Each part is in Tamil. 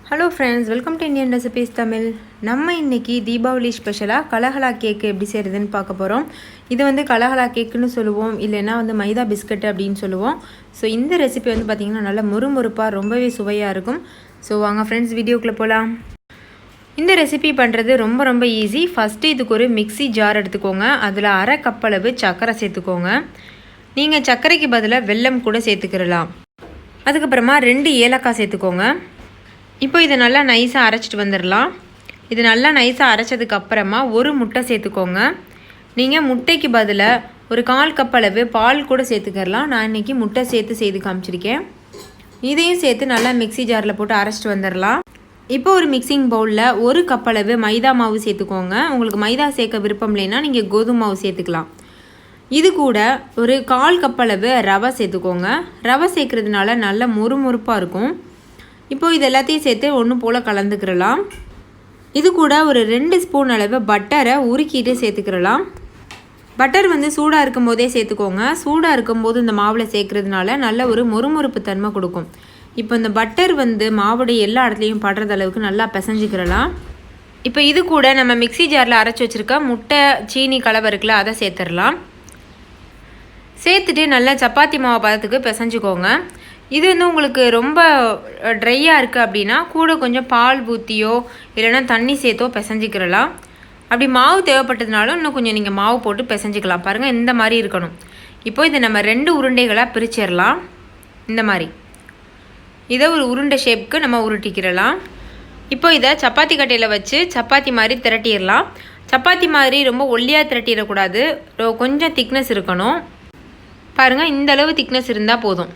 Hello friends, welcome to Indian recipes Tamil. நம்ம இன்றைக்கி தீபாவளி ஸ்பெஷலாக கலகலா கேக்கு எப்படி செய்கிறதுன்னு பார்க்க போகிறோம். இது வந்து கலகலா கேக்குன்னு சொல்லுவோம், இல்லைன்னா வந்து மைதா பிஸ்கட் அப்படின்னு சொல்லுவோம். ஸோ இந்த ரெசிபி வந்து பார்த்திங்கன்னா நல்லா முறுமுறுப்பாக ரொம்பவே சுவையாக இருக்கும். ஸோ வாங்க ஃப்ரெண்ட்ஸ், வீடியோக்குள்ளே போகலாம். இந்த ரெசிபி பண்ணுறது ரொம்ப ஈஸி. ஃபஸ்ட்டு இதுக்கு ஒரு மிக்ஸி ஜார் எடுத்துக்கோங்க. அதில் அரை கப் அளவு சர்க்கரை சேர்த்துக்கோங்க. நீங்கள் சர்க்கரைக்கு பதிலாக வெல்லம் கூட சேர்த்துக்கிடலாம். அதுக்கப்புறமா 2 ஏலக்காய் சேர்த்துக்கோங்க. இப்போ இதை நல்லா நைஸாக அரைச்சிட்டு வந்துடலாம். இது நல்லா நைஸாக அரைச்சதுக்கப்புறமா ஒரு முட்டை சேர்த்துக்கோங்க. நீங்கள் முட்டைக்கு பதிலாக ஒரு 1/4 கப் அளவு பால் கூட சேர்த்துக்கிடலாம். நான் இன்றைக்கி முட்டை சேர்த்து செய்து காமிச்சிருக்கேன். இதையும் சேர்த்து நல்லா மிக்ஸி ஜாரில் போட்டு அரைச்சிட்டு வந்துடலாம். இப்போ ஒரு மிக்சிங் பவுலில் 1 கப் அளவு மைதா மாவு சேர்த்துக்கோங்க. உங்களுக்கு மைதா சேர்க்க விருப்பம் இல்லைன்னா நீங்கள் கோதுமை மாவு சேர்த்துக்கலாம். இது கூட ஒரு 1/4 கப் அளவு ரவை சேர்த்துக்கோங்க. ரவை சேர்க்குறதுனால நல்ல முறுமுறுப்பாக இருக்கும். இப்போது இது எல்லாத்தையும் சேர்த்து ஒன்று போல் கலந்துக்கிடலாம். இது கூட ஒரு 2 ஸ்பூன் அளவு பட்டரை உருக்கிட்டு சேர்த்துக்கிடலாம். பட்டர் வந்து சூடாக இருக்கும் போதே சேர்த்துக்கோங்க. சூடாக இருக்கும்போது இந்த மாவில் சேர்க்குறதுனால நல்ல ஒரு முறுமுறுப்பு தன்மை கொடுக்கும். இப்போ இந்த பட்டர் வந்து மாவுடைய எல்லா இடத்துலையும் படுறது அளவுக்கு நல்லா பிசைஞ்சிக்கிடலாம். இப்போ இது கூட நம்ம மிக்ஸி ஜாரில் அரைச்சி வச்சுருக்க முட்டை சீனி கலவை இருக்குல்ல, அதை சேர்த்துடலாம். சேர்த்துட்டு நல்லா சப்பாத்தி மாவு பதத்துக்கு பிசைஞ்சிக்கோங்க. இது வந்து உங்களுக்கு ரொம்ப ட்ரையாக இருக்குது அப்படின்னா கூட கொஞ்சம் பால் ஊற்றியோ இல்லைனா தண்ணி சேர்த்தோ பிசைஞ்சிக்கிறலாம். அப்படி மாவு தேவைப்பட்டதுனாலும் இன்னும் கொஞ்சம் நீங்கள் மாவு போட்டு பிசைஞ்சிக்கலாம். பாருங்கள், இந்த மாதிரி இருக்கணும். இப்போ இதை நம்ம 2 உருண்டைகளாக பிரிச்சிடலாம். இந்த மாதிரி இதை ஒரு உருண்டை ஷேப்புக்கு நம்ம உருட்டிக்கிறலாம். இப்போ இதை சப்பாத்தி கட்டையில் வச்சு சப்பாத்தி மாதிரி திரட்டிடலாம். சப்பாத்தி மாதிரி ரொம்ப ஒல்லியாக திரட்டிடக்கூடாது, கொஞ்சம் திக்னஸ் இருக்கணும். பாருங்கள், இந்த அளவு திக்னஸ் இருந்தால் போதும்,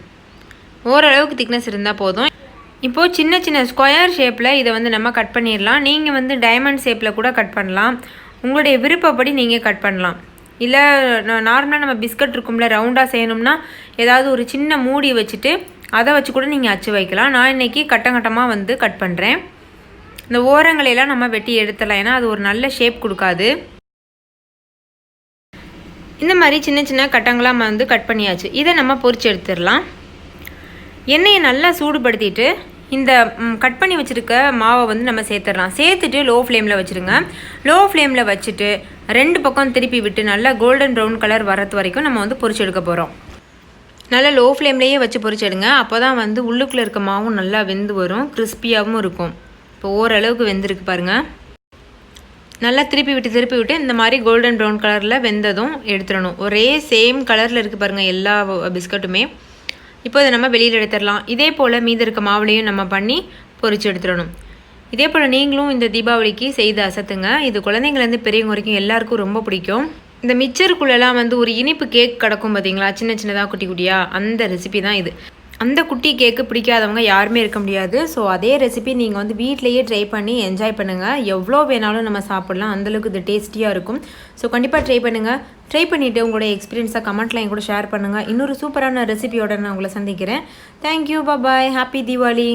ஓரளவுக்கு திக்னஸ் இருந்தால் போதும். இப்போது சின்ன ஸ்கொயர் ஷேப்பில் இதை வந்து நம்ம கட் பண்ணிடலாம். நீங்கள் வந்து டைமண்ட் ஷேப்பில் கூட கட் பண்ணலாம். உங்களுடைய விருப்பப்படி நீங்கள் கட் பண்ணலாம். இல்லை நார்மலாக நம்ம பிஸ்கட் இருக்கும்ல, ரவுண்டாக செய்யணும்னா ஏதாவது ஒரு சின்ன மூடி வச்சுட்டு அதை வச்சு கூட நீங்கள் அச்சு வைக்கலாம். நான் இன்றைக்கி கட்டமாக வந்து கட் பண்ணுறேன். இந்த ஓரங்களையெல்லாம் நம்ம வெட்டி எடுத்துடலாம், ஏன்னா அது ஒரு நல்ல ஷேப் கொடுக்காது. இந்த மாதிரி சின்ன கட்டங்களாக வந்து கட் பண்ணியாச்சு. இதை நம்ம பொரிச்சு எடுத்துடலாம். எண்ணெயை நல்லா சூடுபடுத்திட்டு இந்த கட் பண்ணி வச்சுருக்க மாவை வந்து நம்ம சேர்த்துடலாம். சேர்த்துட்டு லோ ஃப்ளேமில் வச்சுருங்க. லோ ஃப்ளேமில் வச்சுட்டு 2 பக்கம் திருப்பி விட்டு நல்லா கோல்டன் ப்ரௌன் கலர் வரது வரைக்கும் நம்ம வந்து பொரிச்சு எடுக்க போகிறோம். நல்லா லோ ஃப்ளேம்லேயே வச்சு பொரிச்செடுங்க. அப்போ தான் வந்து உள்ளுக்குள்ளே இருக்க மாவும் நல்லா வெந்து வரும், கிறிஸ்பியாகவும் இருக்கும். இப்போ ஓரளவுக்கு வெந்திருக்கு பாருங்கள். நல்லா திருப்பி விட்டு இந்த மாதிரி கோல்டன் ப்ரௌன் கலரில் வெந்ததும் எடுத்துடணும். ஒரே சேம் கலரில் இருக்குது பாருங்கள் எல்லா பிஸ்கட்டுமே. இப்போ இதை நம்ம வெளியில் எடுத்துடலாம். இதே போல் மீதி இருக்க மாவுலையும் நம்ம பண்ணி பொரிச்சு எடுத்துடணும். இதே போல் நீங்களும் இந்த தீபாவளிக்கு செய்து அசத்துங்க. இது குழந்தைங்கள்லேருந்து பெரியவங்க வரைக்கும் எல்லாருக்கும் ரொம்ப பிடிக்கும். இந்த மிச்சருக்குள்ளெல்லாம் வந்து ஒரு இனிப்பு கேக் கிடக்கும் பார்த்தீங்களா, சின்னதாக குட்டியாக, அந்த ரெசிபி தான் இது. அந்த குட்டி கேக்கு பிடிக்காதவங்க யாருமே இருக்க முடியாது. ஸோ அதே ரெசிபி நீங்கள் வந்து வீட்டிலையே ட்ரை பண்ணி என்ஜாய் பண்ணுங்கள். எவ்வளோ வேணாலும் நம்ம சாப்பிட்லாம், அந்தளவுக்கு இது டேஸ்டியாக இருக்கும். ஸோ கண்டிப்பாக ட்ரை பண்ணுங்கள். ட்ரை பண்ணிவிட்டு உங்களோட எக்ஸ்பீரியன்ஸாக கமெண்ட்டில் என் கூட ஷேர் பண்ணுங்கள். இன்னொரு சூப்பரான ரெசிபியோட நான் உங்களை சந்திக்கிறேன். தேங்க்யூ, பாய், ஹாப்பி தீபாவளி.